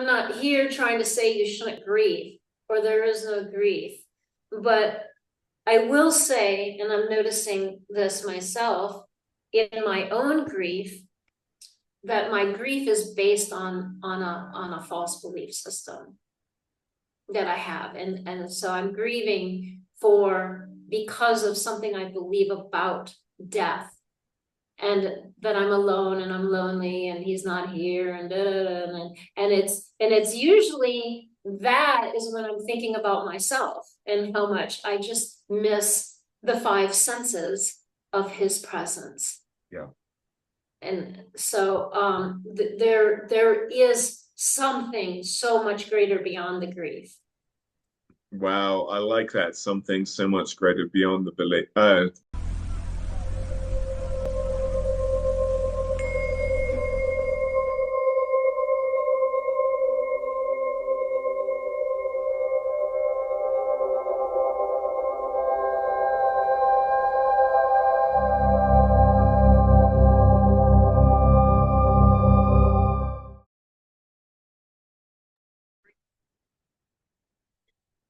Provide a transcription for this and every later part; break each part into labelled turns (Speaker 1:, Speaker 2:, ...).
Speaker 1: not here trying to say you shouldn't grieve or there is no grief, but I will say, and I'm noticing this myself in my own grief, that my grief is based on a false belief system that I have. And so I'm grieving for because of something I believe about death, and that I'm alone and I'm lonely and he's not here and it's usually that is when I'm thinking about myself and how much I just miss the five senses of his presence.
Speaker 2: Yeah.
Speaker 1: And so there is something so much greater beyond the grief.
Speaker 2: Wow, I like that. Something so much greater beyond the belief.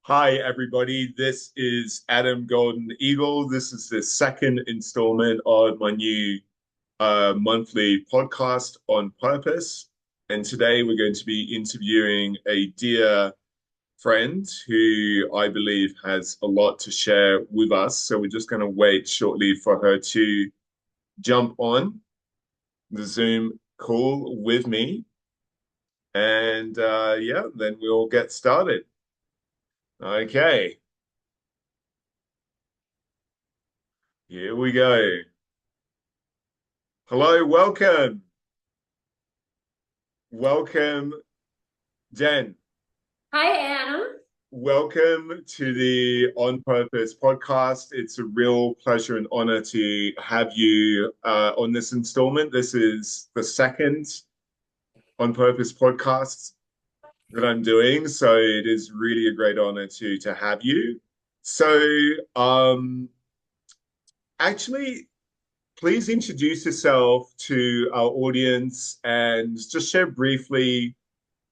Speaker 2: Hi, everybody. This is Adam Golden Eagle. This is the second installment of my new monthly podcast on purpose. And today we're going to be interviewing a dear friend who I believe has a lot to share with us. So we're just going to wait shortly for her to jump on the Zoom call with me. And yeah, then we'll get started. Okay, here we go. Hello, welcome. Welcome, Jen.
Speaker 1: Hi, Adam.
Speaker 2: Welcome to the On Purpose podcast. It's a real pleasure and honor to have you on this installment. This is the second On Purpose podcast that I'm doing, so it is really a great honor to have you. So, actually, please introduce yourself to our audience and just share briefly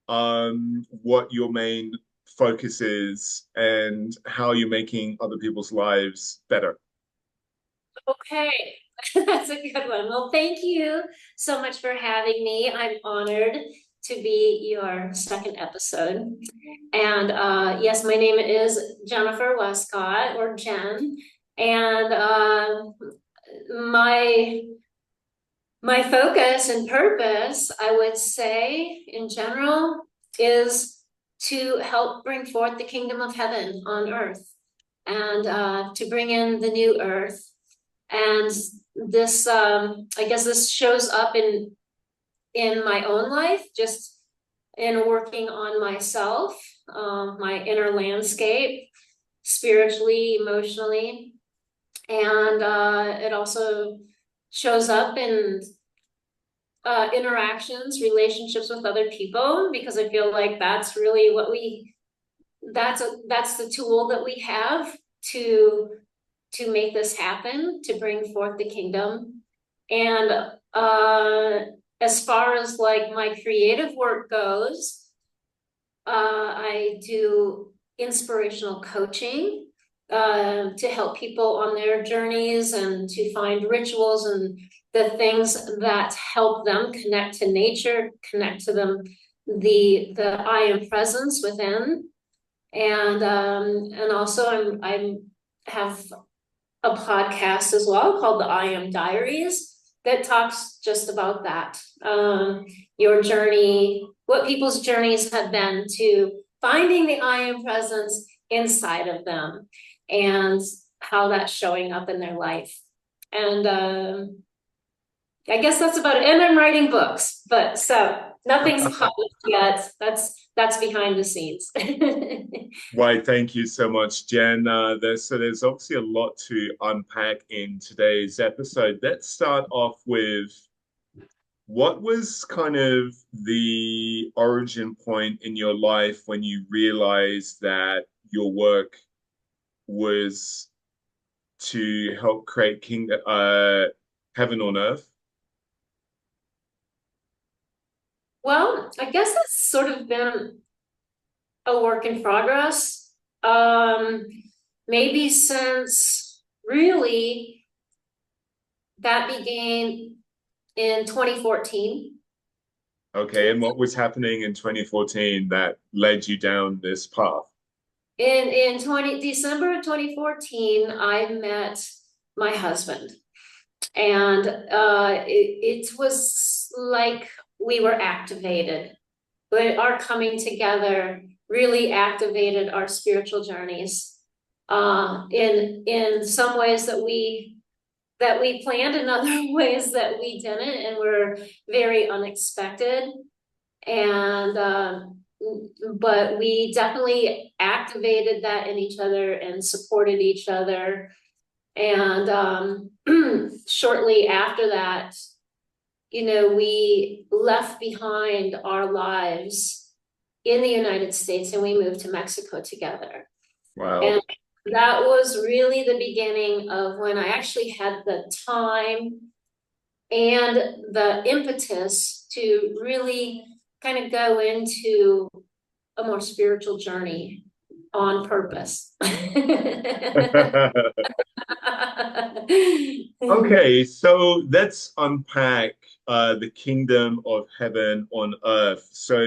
Speaker 2: what your main focus is and how you're making other people's lives better.
Speaker 1: Okay, that's a good one. Well, thank you so much for having me. I'm honored to be your second episode. And yes, my name is Jennifer Westcott, or Jen. And my my focus and purpose, I would say, in general, is to help bring forth the kingdom of heaven on earth, and to bring in the new earth. And this, I guess, this shows up in my own life, just in working on myself, my inner landscape, spiritually, emotionally, and it also shows up in interactions, relationships with other people, because I feel like that's really what that's the tool that we have to make this happen, to bring forth the kingdom. And as far as like my creative work goes, I do inspirational coaching to help people on their journeys and to find rituals and the things that help them connect to nature, connect to them, the I am presence within. And also I'm have a podcast as well called the I Am Diaries that talks just about that. Your journey, what people's journeys have been to finding the I Am presence inside of them and how that's showing up in their life. And I guess that's about it. And I'm writing books, but so nothing's published yet. That's behind the scenes.
Speaker 2: Why, thank you so much, Jen. There's obviously a lot to unpack in today's episode. Let's start off with what was kind of the origin point in your life when you realized that your work was to help create heaven on earth?
Speaker 1: Well, I guess it's sort of been a work in progress. Um, Maybe since really that began in 2014.
Speaker 2: Okay, and what was happening in 2014 that led you down this path?
Speaker 1: In 20 December of 2014, I met my husband. And it was like we were activated. But our coming together really activated our spiritual journeys. In some ways that we planned, in other ways that we didn't, and were very unexpected. And but we definitely activated that in each other and supported each other. And shortly after that, we left behind our lives in the United States and we moved to Mexico together.
Speaker 2: Wow.
Speaker 1: And that was really the beginning of when I actually had the time and the impetus to really kind of go into a more spiritual journey on purpose.
Speaker 2: Okay, so let's unpack the kingdom of heaven on earth. So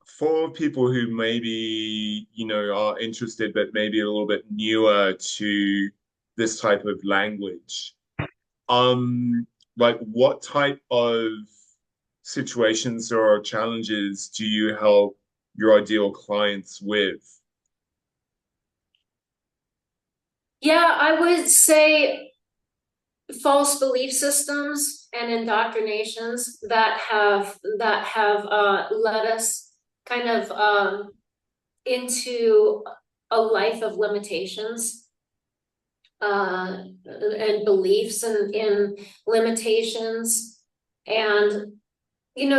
Speaker 2: for people who maybe, are interested but maybe a little bit newer to this type of language, um, like what type of situations or challenges do you help your ideal clients with?
Speaker 1: Yeah, I would say false belief systems and indoctrinations that have led us kind of into a life of limitations and beliefs in limitations. And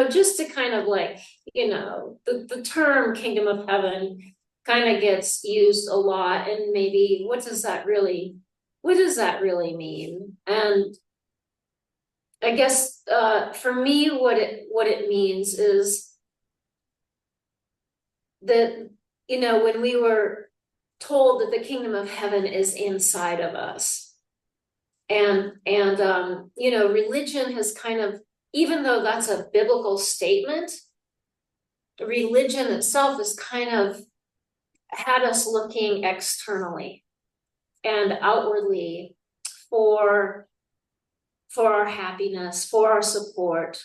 Speaker 1: just to kind of like, the term kingdom of heaven kind of gets used a lot. And maybe what does that really mean? And I guess for me, what it means is that, when we were told that the kingdom of heaven is inside of us. And religion has kind of, even though that's a biblical statement, religion itself has kind of had us looking externally and outwardly for our happiness, for our support,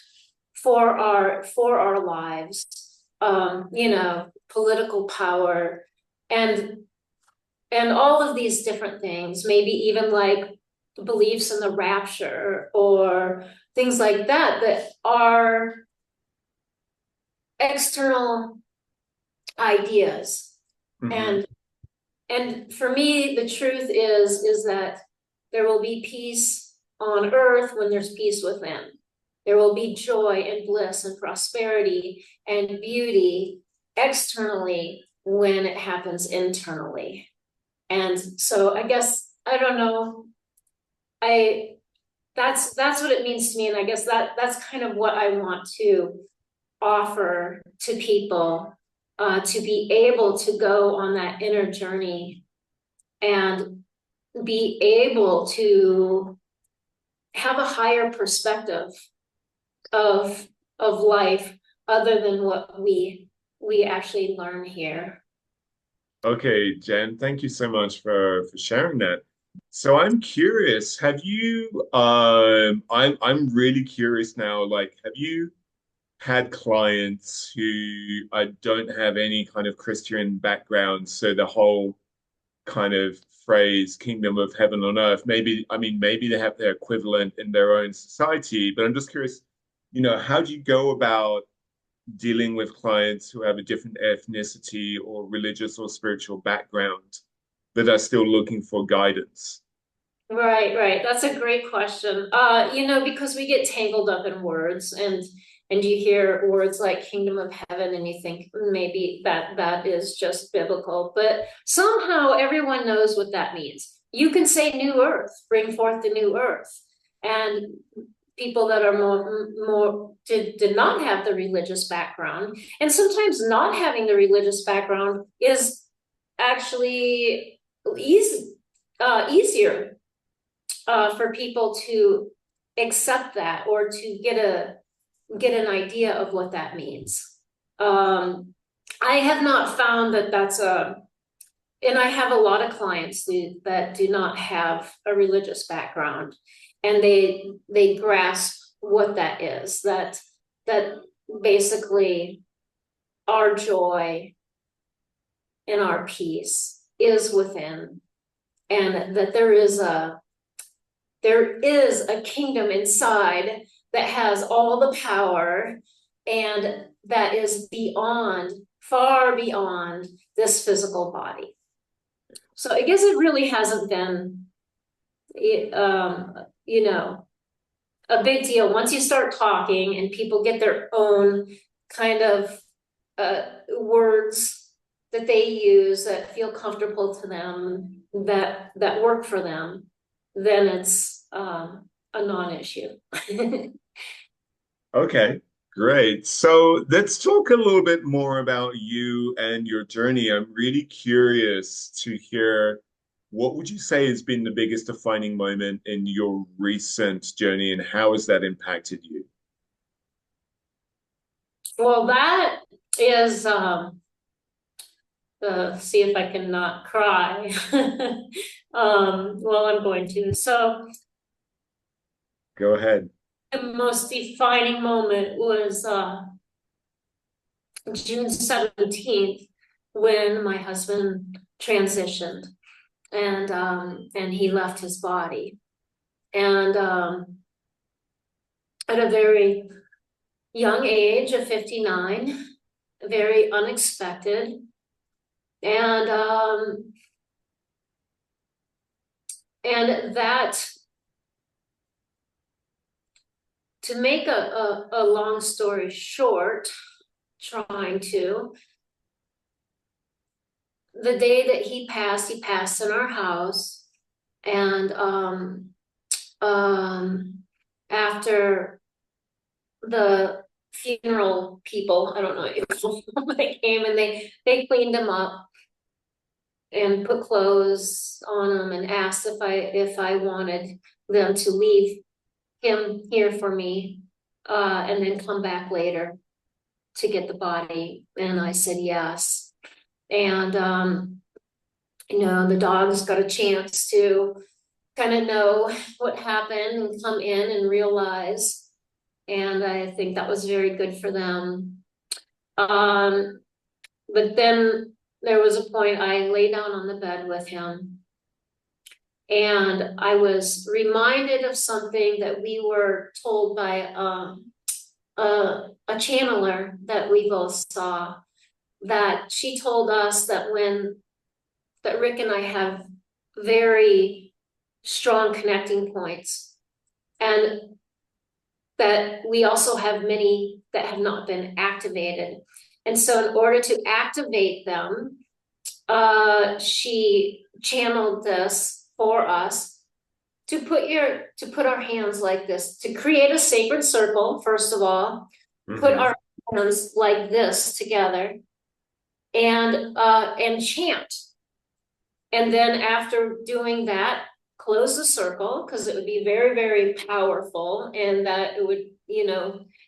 Speaker 1: for our lives, political power, and all of these different things, maybe even like beliefs in the rapture or things like that that are external ideas.
Speaker 2: Hmm.
Speaker 1: And for me, the truth is that there will be peace on earth when there's peace within. There will be joy and bliss and prosperity and beauty externally when it happens internally. And so I guess I don't know. I that's what it means to me. And I guess that's kind of what I want to offer to people, to be able to go on that inner journey and be able to have a higher perspective of life other than what we actually learn here.
Speaker 2: Okay, Jen, thank you so much for sharing that. So I'm curious, have you I'm really curious now, like have you had clients who don't have any kind of Christian background, so the whole kind of phrase kingdom of heaven on earth, maybe I mean maybe they have their equivalent in their own society, but I'm just curious, how do you go about dealing with clients who have a different ethnicity or religious or spiritual background that are still looking for guidance?
Speaker 1: Right, right. That's a great question. Because we get tangled up in words and you hear words like kingdom of heaven and you think maybe that is just biblical, but somehow everyone knows what that means. You can say new earth, bring forth the new earth. And people that are more did not have the religious background. And sometimes not having the religious background is actually easier for people to accept that, or to get an idea of what that means. I have not found that that's and I have a lot of clients that do not have a religious background, and they grasp what that is, that basically our joy and our peace is within, and that there is a kingdom inside that has all the power, and that is beyond, far beyond this physical body. So I guess it really hasn't been, you know, a big deal once you start talking and people get their own kind of words that they use that feel comfortable to them, that work for them, then it's a non-issue.
Speaker 2: Okay, great. So let's talk a little bit more about you and your journey. I'm really curious to hear, what would you say has been the biggest defining moment in your recent journey, and how has that impacted you?
Speaker 1: Well, that is see if I can not cry. Well, I'm going to. So
Speaker 2: Go ahead.
Speaker 1: the most defining moment was June 17th, when my husband transitioned, and he left his body. And at a very young age of 59, very unexpected. And that, to make a long story short, trying to, the day that he passed in our house. And after the funeral people, I don't know, they came and they cleaned him up and put clothes on him and asked if I wanted them to leave him here for me, and then come back later to get the body. And I said yes. And the dogs got a chance to kind of know what happened and come in and realize. And I think that was very good for them. But then there was a point I lay down on the bed with him, and I was reminded of something that we were told by a channeler that we both saw, that she told us that Rick and I have very strong connecting points, and that we also have many that have not been activated. And so in order to activate them, she channeled this for us to put our hands like this, to create a sacred circle, first of all, put our hands like this together, and chant. And then after doing that, close the circle, because it would be very, very powerful, and that it would,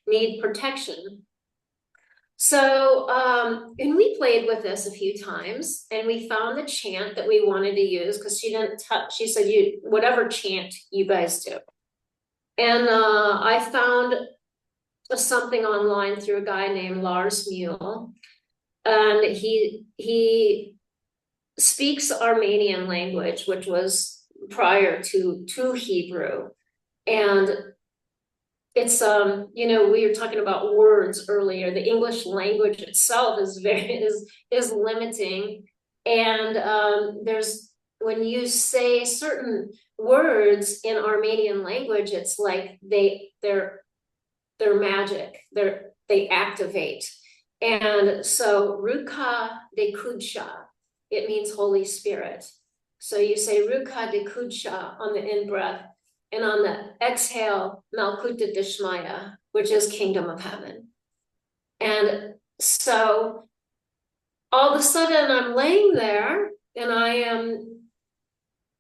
Speaker 1: need protection. So, and we played with this a few times, and we found the chant that we wanted to use, because she said, whatever chant you guys do. And I found something online through a guy named Lars Mule, and he speaks Armenian language, which was prior to Hebrew. And it's we were talking about words earlier. The English language itself is is limiting, and there's, when you say certain words in Armenian language, it's like they're magic. They activate. And so Ruka de Kudsha, it means Holy Spirit. So you say Ruka de Kudsha on the in breath, And on the exhale, Malkuta Dishmaya, which is kingdom of heaven. And so all of a sudden I'm laying there and I am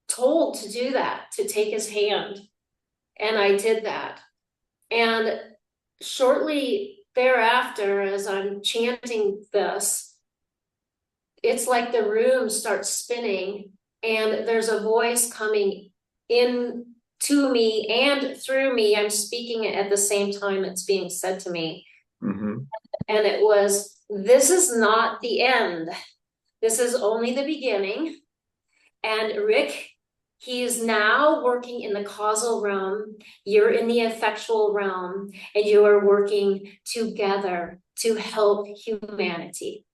Speaker 1: told to do that, to take his hand. And I did that. And shortly thereafter, as I'm chanting this, it's like the room starts spinning and there's a voice coming in to me and through me. I'm speaking it at the same time it's being said to me.
Speaker 2: Mm-hmm.
Speaker 1: And it was, this is not the end. This is only the beginning. And Rick, he is now working in the causal realm. You're in the effectual realm, and you are working together to help humanity.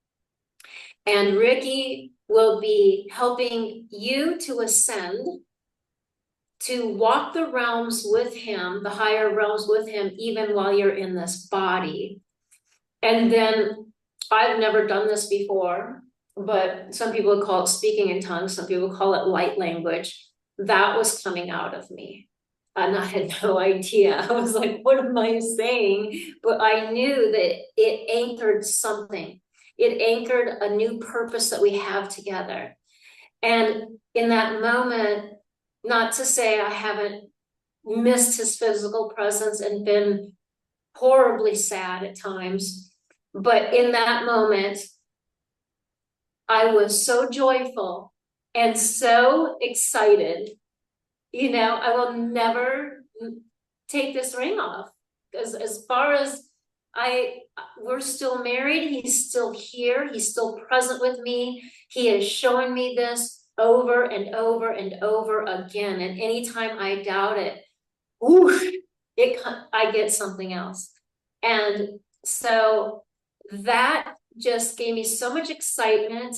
Speaker 1: And Ricky will be helping you to ascend, to walk the realms with him, the higher realms with him, even while you're in this body. And then I've never done this before, but some people call it speaking in tongues, some people call it light language. That was coming out of me. And I had no idea. I was like, what am I saying? But I knew that it anchored something. It anchored a new purpose that we have together. And in that moment, not to say I haven't missed his physical presence and been horribly sad at times, but in that moment, I was so joyful and so excited. You know, I will never take this ring off. As far as we're still married, he's still here, he's still present with me. He is showing me this over and over and over again. And anytime I doubt it, ooh, I get something else. And so that just gave me so much excitement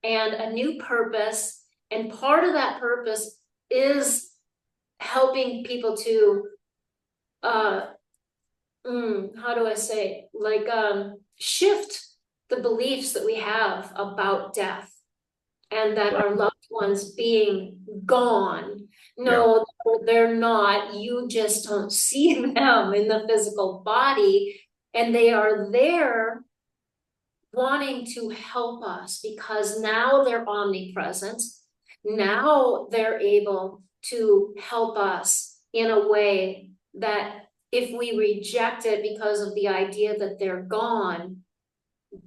Speaker 1: and a new purpose. And part of that purpose is helping people to uh how do I say, like shift the beliefs that we have about death and that our loved ones being gone.
Speaker 2: Yeah.
Speaker 1: No, they're not. You just don't see them in the physical body, and they are there wanting to help us because now they're omnipresent. Now they're able to help us in a way that if we reject it because of the idea that they're gone,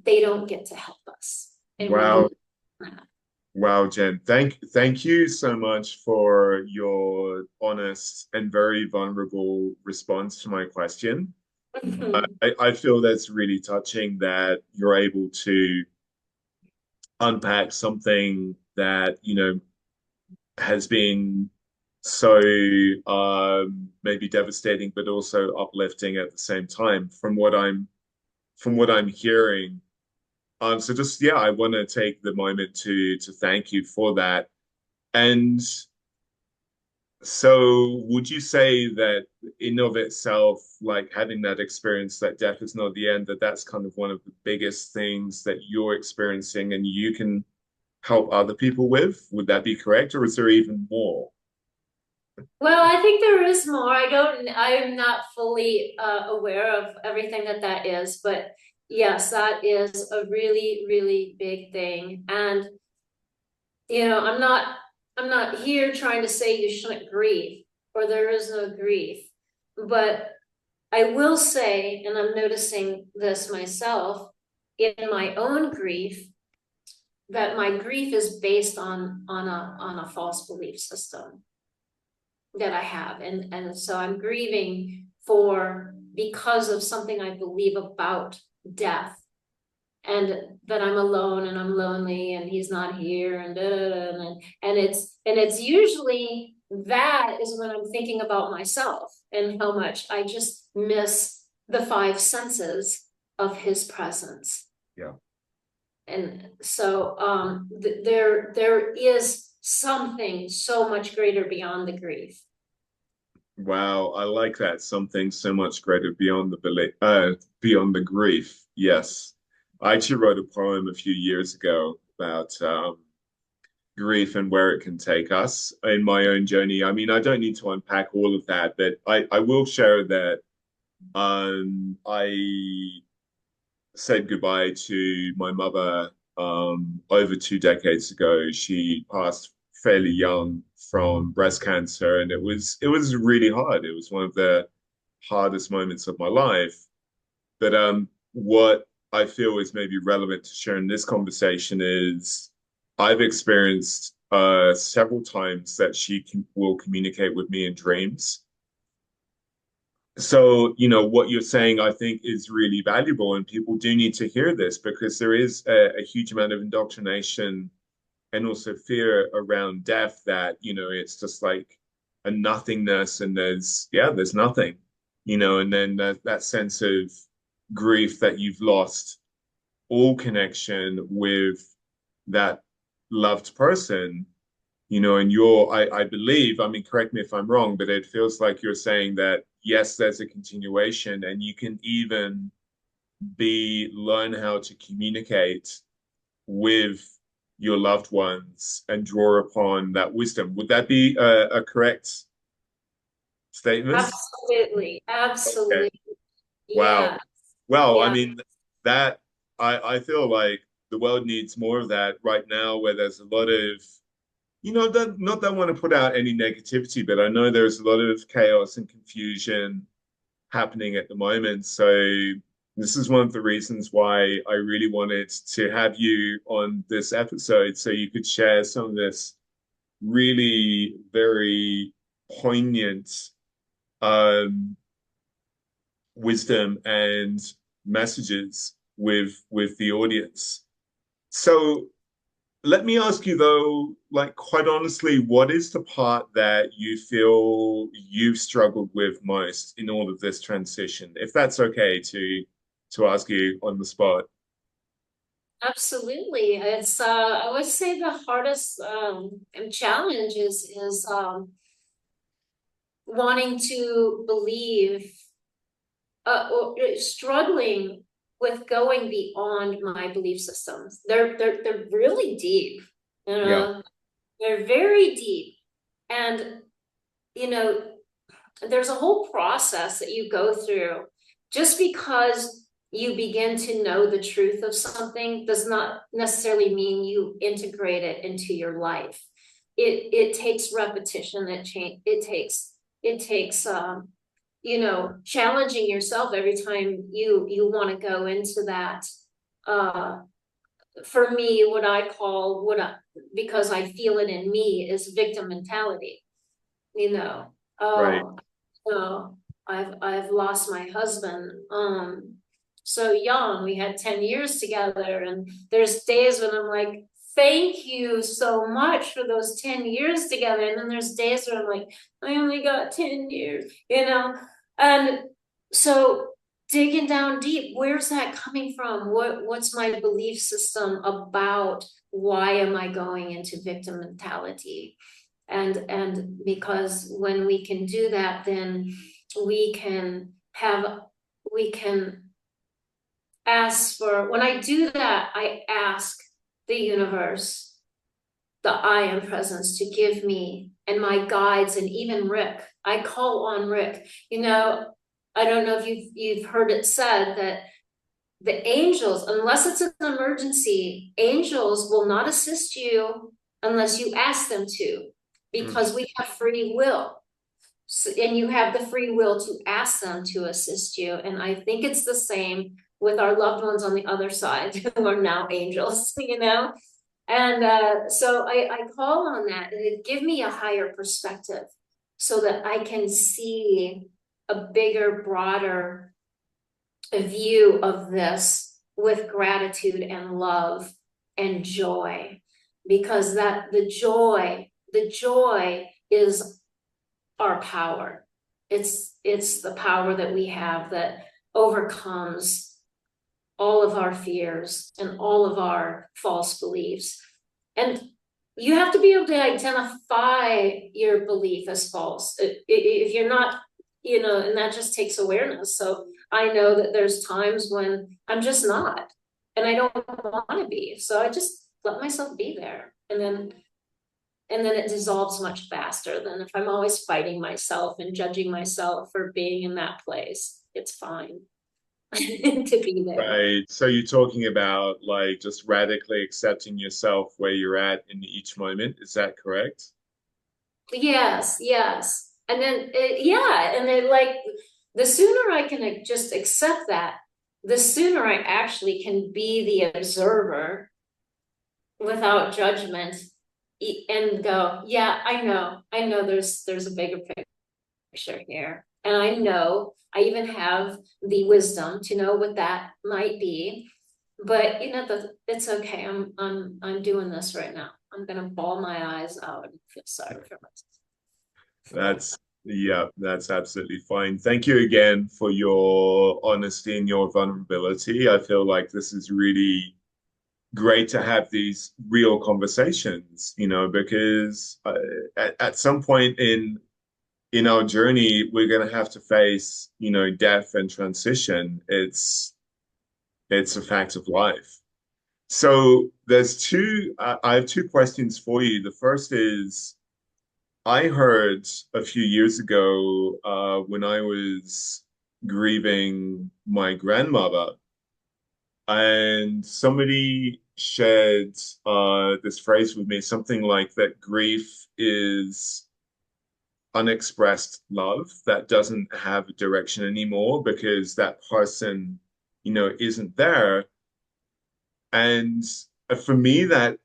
Speaker 1: they don't get to help us. And we
Speaker 2: Wow.
Speaker 1: need that.
Speaker 2: Wow, Jen. Thank you so much for your honest and very vulnerable response to my question. I feel that's really touching that you're able to unpack something that, has been so maybe devastating, but also uplifting at the same time from what I'm hearing. So just yeah, I want to take the moment to thank you for that. And so would you say that in of itself, like having that experience that death is not the end, that that's kind of one of the biggest things that you're experiencing and you can help other people with? Would that be correct? Or is there even more?
Speaker 1: Well, I think there is more. I am not fully aware of everything that is, but yes, that is a really, really big thing. And, I'm not here trying to say you shouldn't grieve or there is no grief, but I will say, and I'm noticing this myself in my own grief, that my grief is based on a false belief system that I have. And so I'm grieving for because of something I believe about death and that I'm alone and I'm lonely and he's not here and and it's usually that is when I'm thinking about myself and how much I just miss the five senses of his presence.
Speaker 2: Yeah.
Speaker 1: And so there is something so much greater beyond the grief.
Speaker 2: Wow, I like that. Something so much greater beyond the beyond the grief. Yes. I actually wrote a poem a few years ago about grief and where it can take us in my own journey. I mean, I don't need to unpack all of that, but I will share that I said goodbye to my mother over 2 decades ago. She passed fairly young from breast cancer, and it was really hard. It was one of the hardest moments of my life. But what I feel is maybe relevant to share in this conversation is I've experienced several times that will communicate with me in dreams. So, what you're saying, I think, is really valuable, and people do need to hear this because there is a huge amount of indoctrination and also fear around death that, it's just like a nothingness and there's nothing, and then that sense of grief that you've lost all connection with that loved person, and I believe, I mean, correct me if I'm wrong, but it feels like you're saying that, yes, there's a continuation and you can even learn how to communicate with your loved ones and draw upon that wisdom. Would that be a correct statement?
Speaker 1: Absolutely,
Speaker 2: Okay.
Speaker 1: absolutely.
Speaker 2: Wow.
Speaker 1: Yeah,
Speaker 2: Well, I
Speaker 1: yeah,
Speaker 2: mean, that I feel like the world needs more of that right now, where there's a lot of, not that I want to put out any negativity, but I know there's a lot of chaos and confusion happening at the moment. So this is one of the reasons why I really wanted to have you on this episode so you could share some of this really very poignant um, wisdom and messages with the audience. So let me ask you though, like quite honestly, what is the part that you feel you've struggled with most in all of this transition? If that's okay to ask you on the spot.
Speaker 1: absolutely. It's I would say the hardest challenge is wanting to believe or struggling with going beyond my belief systems. They're really deep, you
Speaker 2: Yeah,
Speaker 1: know, they're very deep. And you know, there's a whole process that you go through. Just because you begin to know the truth of something does not necessarily mean you integrate it into your life. It takes repetition. It takes challenging yourself every time you want to go into that. Uh, for me, what I call because I feel it in me is victim mentality. You know,
Speaker 2: right.
Speaker 1: oh, so I've lost my husband so young. We had 10 years together, and there's days when I'm like, thank you so much for those 10 years together. And then there's days where I'm like, I only got 10 years, And so digging down deep, where's that coming from? What's my belief system about why am I going into victim mentality? And because when we can do that, then we can have we can ask for, when I do that, I ask the universe, the I am presence, to give me, and my guides, and even Rick. I call on Rick. I don't know if you've heard it said that the angels, unless it's an emergency, angels will not assist you unless you ask them to,
Speaker 2: Mm,
Speaker 1: because we have free will. So, and you have the free will to ask them to assist you. And I think it's the same with our loved ones on the other side who are now angels, And so I call on that, and it give me a higher perspective so that I can see a bigger, broader view of this with gratitude and love and joy, because that the joy is our power. It's the power that we have that overcomes all of our fears and all of our false beliefs. And you have to be able to identify your belief as false. If you're not, and that just takes awareness. So I know that there's times when I'm just not, and I don't want to be. So I just let myself be there. And then and then it dissolves much faster than if I'm always fighting myself and judging myself for being in that place. It's fine to be there.
Speaker 2: Right. So you're talking about like just radically accepting yourself where you're at in each moment. Is that correct?
Speaker 1: Yes, yes. And then, yeah, and then like the sooner I can just accept that, the sooner I actually can be the observer without judgment and go, yeah, I know there's a bigger picture here. And I know I even have the wisdom to know what that might be. But you know, it's okay. I'm doing this right now. I'm gonna bawl my eyes out and feel sorry for myself.
Speaker 2: That's, yeah, that's absolutely fine. Thank you again for your honesty and your vulnerability. I feel like this is really great to have these real conversations, because at some point in our journey, we're going to have to face, death and transition. It's a fact of life. So I have two questions for you. The first is, I heard a few years ago, when I was grieving my grandmother, and somebody shared this phrase with me, something like that grief is unexpressed love that doesn't have a direction anymore because that person, isn't there. And for me, that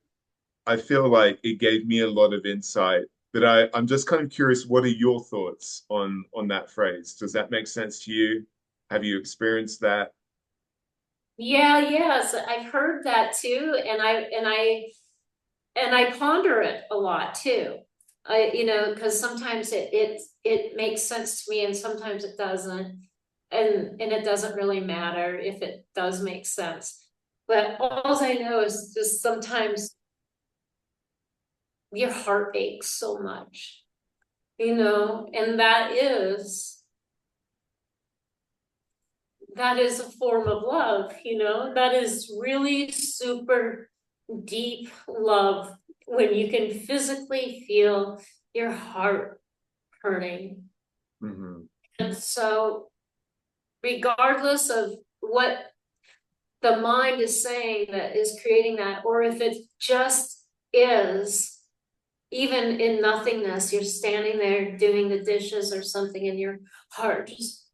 Speaker 2: I feel like it gave me a lot of insight. But I'm just kind of curious, what are your thoughts on that phrase? Does that make sense to you? Have you experienced that?
Speaker 1: Yeah, yes, I've heard that too, and I ponder it a lot too. Because sometimes it makes sense to me, and sometimes it doesn't, and it doesn't really matter if it does make sense. But all I know is just sometimes your heart aches so much, and that is a form of love, that is really super deep love when you can physically feel your heart hurting.
Speaker 2: Hmm.
Speaker 1: And so, regardless of what the mind is saying that is creating that, or if it just is, even in nothingness, you're standing there doing the dishes or something, and your heart just,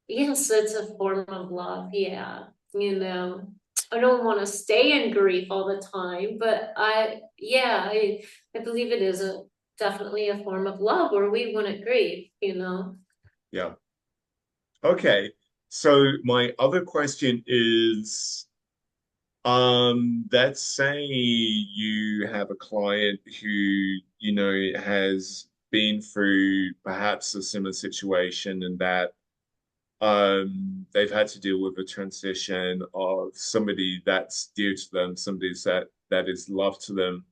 Speaker 1: yes, it's a form of love. Yeah. I don't want to stay in grief all the time, but yeah, I believe it is definitely a form of love, or we wouldn't grieve.
Speaker 2: Yeah. Okay. So my other question is, let's say you have a client who, has been through perhaps a similar situation and that they've had to deal with a transition of somebody that's dear to them, somebody that is loved to them.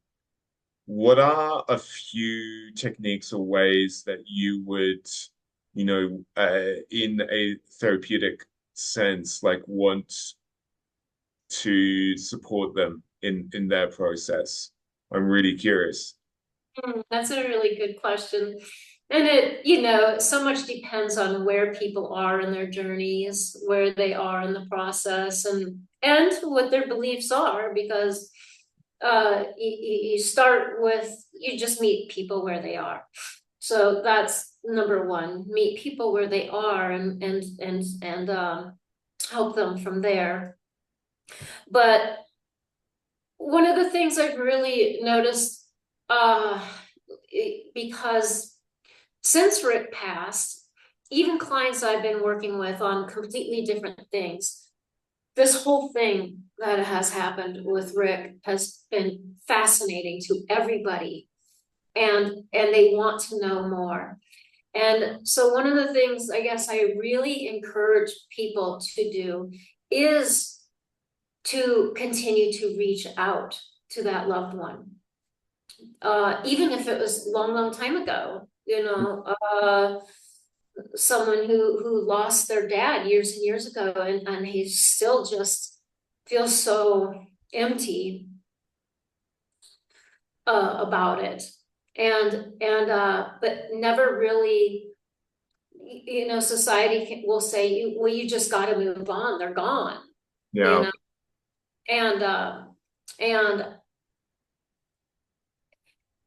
Speaker 2: What are a few techniques or ways that you would, in a therapeutic sense, like want to support them in their process? I'm really curious.
Speaker 1: That's a really good question. And so much depends on where people are in their journeys, where they are in the process, and what their beliefs are, because you just meet people where they are. So that's number one, meet people where they are and help them from there. But one of the things I've really noticed, uh, because since Rick passed, even clients I've been working with on completely different things, this whole thing that has happened with Rick has been fascinating to everybody, and they want to know more. And so one of the things I guess I really encourage people to do is to continue to reach out to that loved one, even if it was a long, long time ago. Someone who lost their dad years and years ago, and he still just feels so empty. about it. But never really, society will say, well, you just got to move on. They're gone, you
Speaker 2: Yeah.
Speaker 1: know, and, and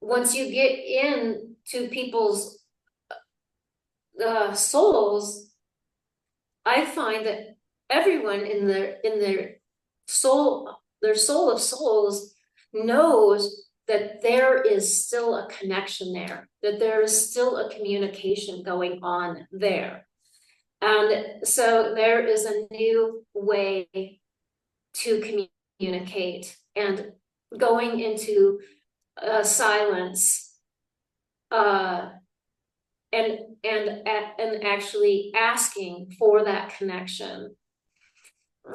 Speaker 1: once you get into people's souls, I find that everyone their soul of souls knows that there is still a connection there, that there is still a communication going on there. And so there is a new way to communicate, and going into silence, uh, and actually asking for that connection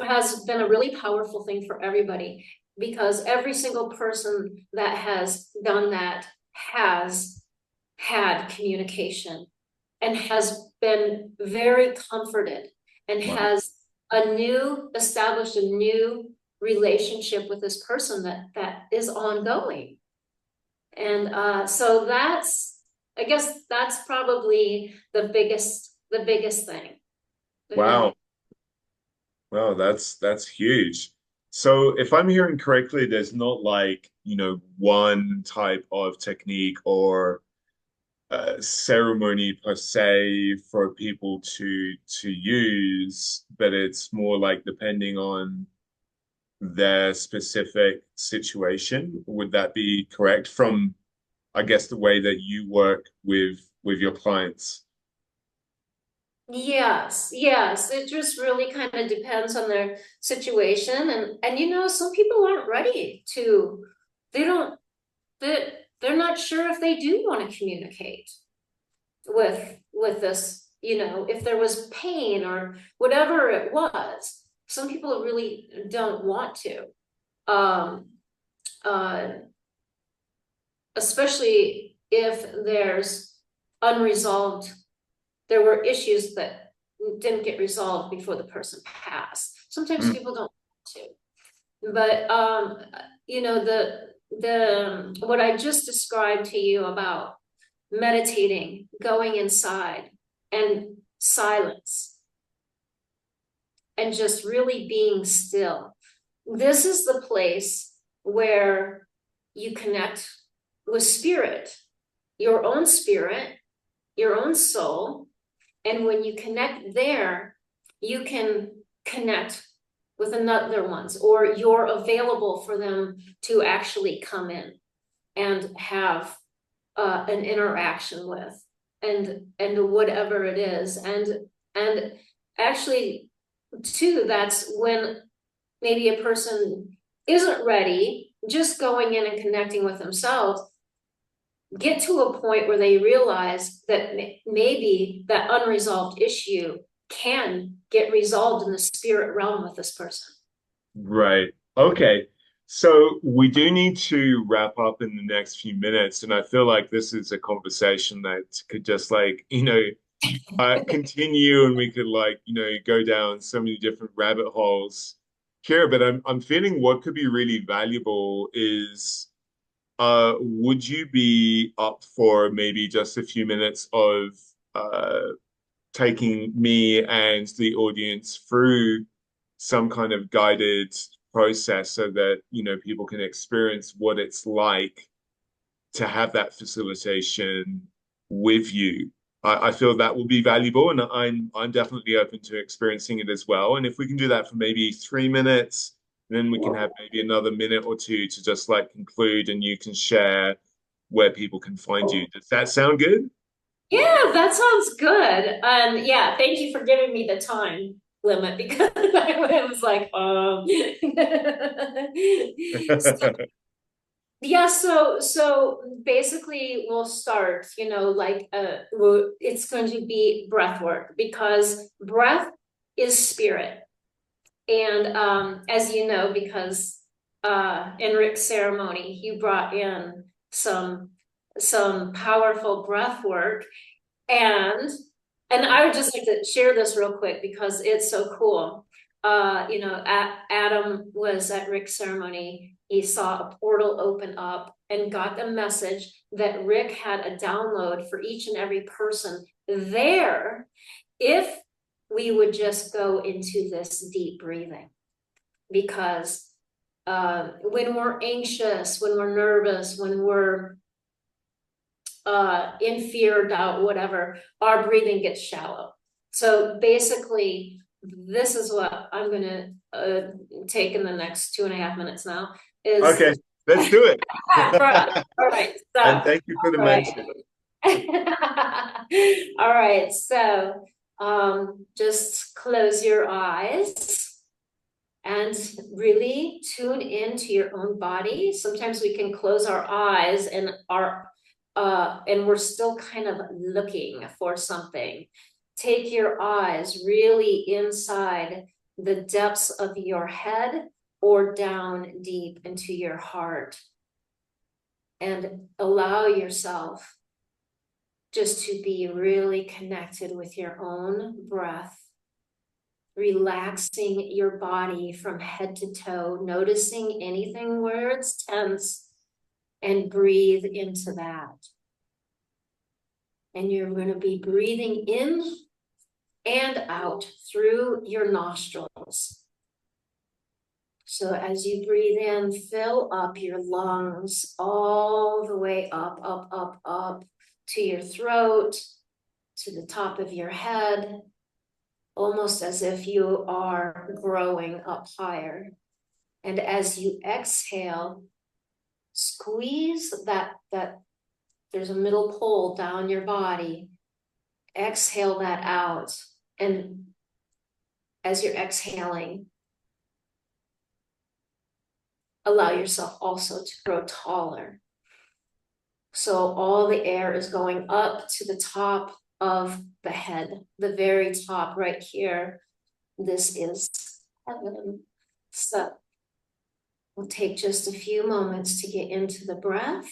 Speaker 1: has been a really powerful thing for everybody, because every single person that has done that has had communication and has been very comforted, and
Speaker 2: Wow.
Speaker 1: has established a new relationship with this person that is ongoing. And so I guess that's probably the biggest thing, you know.
Speaker 2: Wow. Wow, that's huge. So if I'm hearing correctly, there's not like, one type of technique or ceremony per se for people to use, but it's more like depending on their specific situation. Would that be correct from, I guess, the way that you work with your clients?
Speaker 1: Yes, yes. It just really kind of depends on their situation. And some people aren't ready to, they don't, they're not sure if they do want to communicate with this, if there was pain or whatever it was. Some people really don't want to. Um, uh, Especially if unresolved, there were issues that didn't get resolved before the person passed. Sometimes
Speaker 2: Mm.
Speaker 1: people don't want to, but the what I just described to you about meditating, going inside, and silence, and just really being still. This is the place where you connect with spirit, your own soul. And when you connect there, you can connect with another ones, or you're available for them to actually come in and have an interaction with, and whatever it is. And actually, too, that's when maybe a person isn't ready, just going in and connecting with themselves, get to a point where they realize that maybe that unresolved issue can get resolved in the spirit realm with this person.
Speaker 2: Right. Okay. So we do need to wrap up in the next few minutes, and I feel like this is a conversation that could just like, continue, and we could like, go down so many different rabbit holes here. But I'm feeling what could be really valuable is, would you be up for maybe just a few minutes of uh taking me and the audience through some kind of guided process so that, people can experience what it's like to have that facilitation with you? I feel that will be valuable, and I'm definitely open to experiencing it as well. And if we can do that for maybe 3 minutes, then we can have maybe another minute or two to just like conclude, and you can share where people can find you. Does that sound good?
Speaker 1: Yeah, that sounds good. Yeah, thank you for giving me the time limit, because I was like, So, yeah, so basically we'll start, it's going to be breath work, because breath is spirit. And as you know, because in Rick's ceremony, he brought in some powerful breath work. And I would just like to share this real quick because it's so cool. Adam was at Rick's ceremony. He saw a portal open up and got the message that Rick had a download for each and every person there if we would just go into this deep breathing. Because when we're anxious, when we're nervous, when we're in fear, doubt, whatever, our breathing gets shallow. So basically, this is what I'm gonna take in the next 2.5 minutes now is
Speaker 2: Okay, let's do it.
Speaker 1: all right, so
Speaker 2: And thank you for the
Speaker 1: all right.
Speaker 2: mention.
Speaker 1: All right, so just close your eyes and really tune into your own body. Sometimes we can close our eyes and we're still kind of looking for something. Take your eyes really inside the depths of your head or down deep into your heart and allow yourself just to be really connected with your own breath, relaxing your body from head to toe, noticing anything where it's tense, and breathe into that. And you're going to be breathing in and out through your nostrils. So as you breathe in, fill up your lungs all the way up, up, up, up to your throat, to the top of your head, almost as if you are growing up higher. And as you exhale, squeeze that there's a middle pole down your body. Exhale that out. And as you're exhaling, allow yourself also to grow taller. So all the air is going up to the top of the head, the very top right here. This is heaven. So we'll take just a few moments to get into the breath.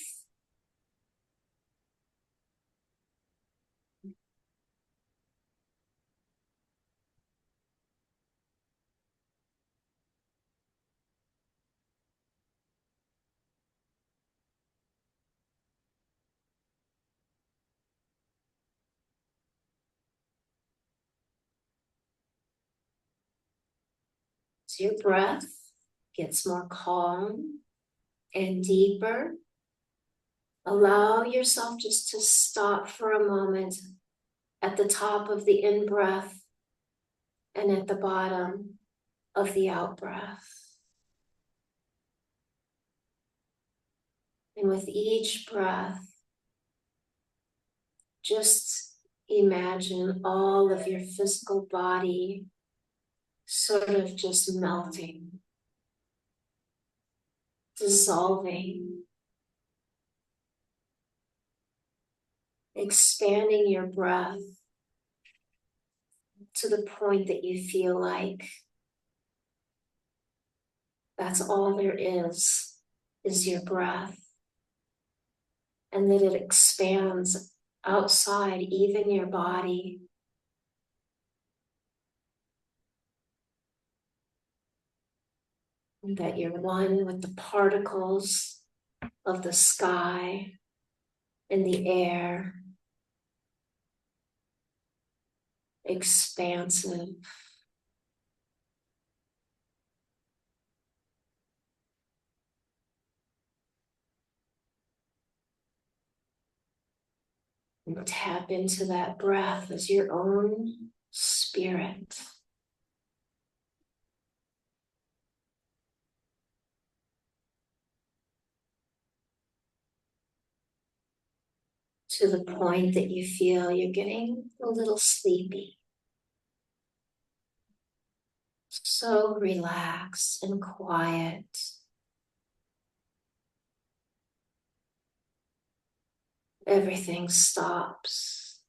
Speaker 1: So your breath gets more calm and deeper. Allow yourself just to stop for a moment at the top of the in-breath and at the bottom of the out-breath. And with each breath, just imagine all of your physical body sort of just melting, dissolving, expanding your breath to the point that you feel like that's all there is your breath. And that it expands outside even your body. And that you're one with the particles of the sky and the air. Expansive. And tap into that breath as your own spirit. To the point that you feel you're getting a little sleepy. So relaxed and quiet. Everything stops.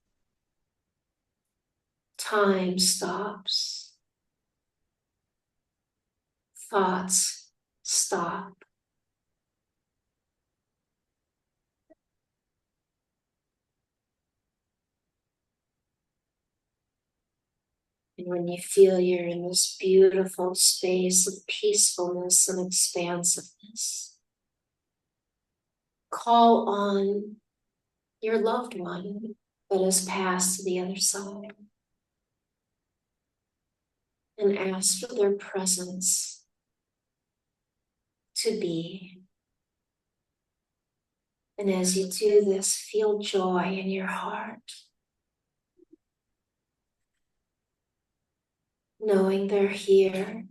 Speaker 1: Time stops. Thoughts stop. And when you feel you're in this beautiful space of peacefulness and expansiveness, call on your loved one that has passed to the other side and ask for their presence to be. And as you do this, feel joy in your heart, knowing they're here.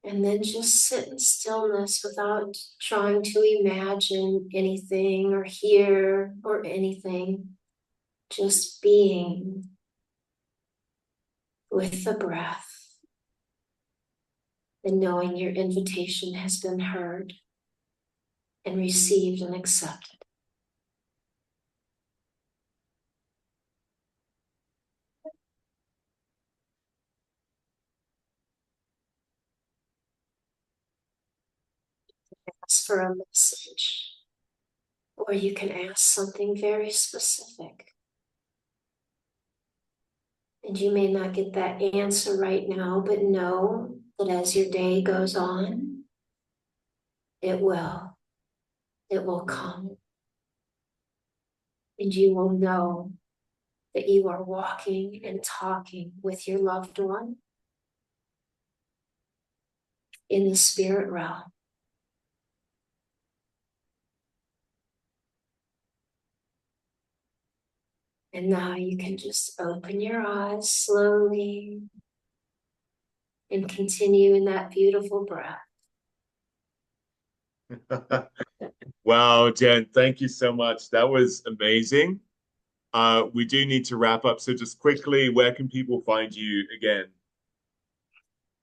Speaker 1: And then just sit in stillness without trying to imagine anything or hear or anything. Just being with the breath and knowing your invitation has been heard and received and accepted. Ask for a message, or you can ask something very specific. And you may not get that answer right now, but know that as your day goes on, it will. It will come. And you will know that you are walking and talking with your loved one in the spirit realm. And now you can just open your eyes slowly and continue in that beautiful breath.
Speaker 2: Wow, Jen, thank you so much. That was amazing. We do need to wrap up. So just quickly, where can people find you again?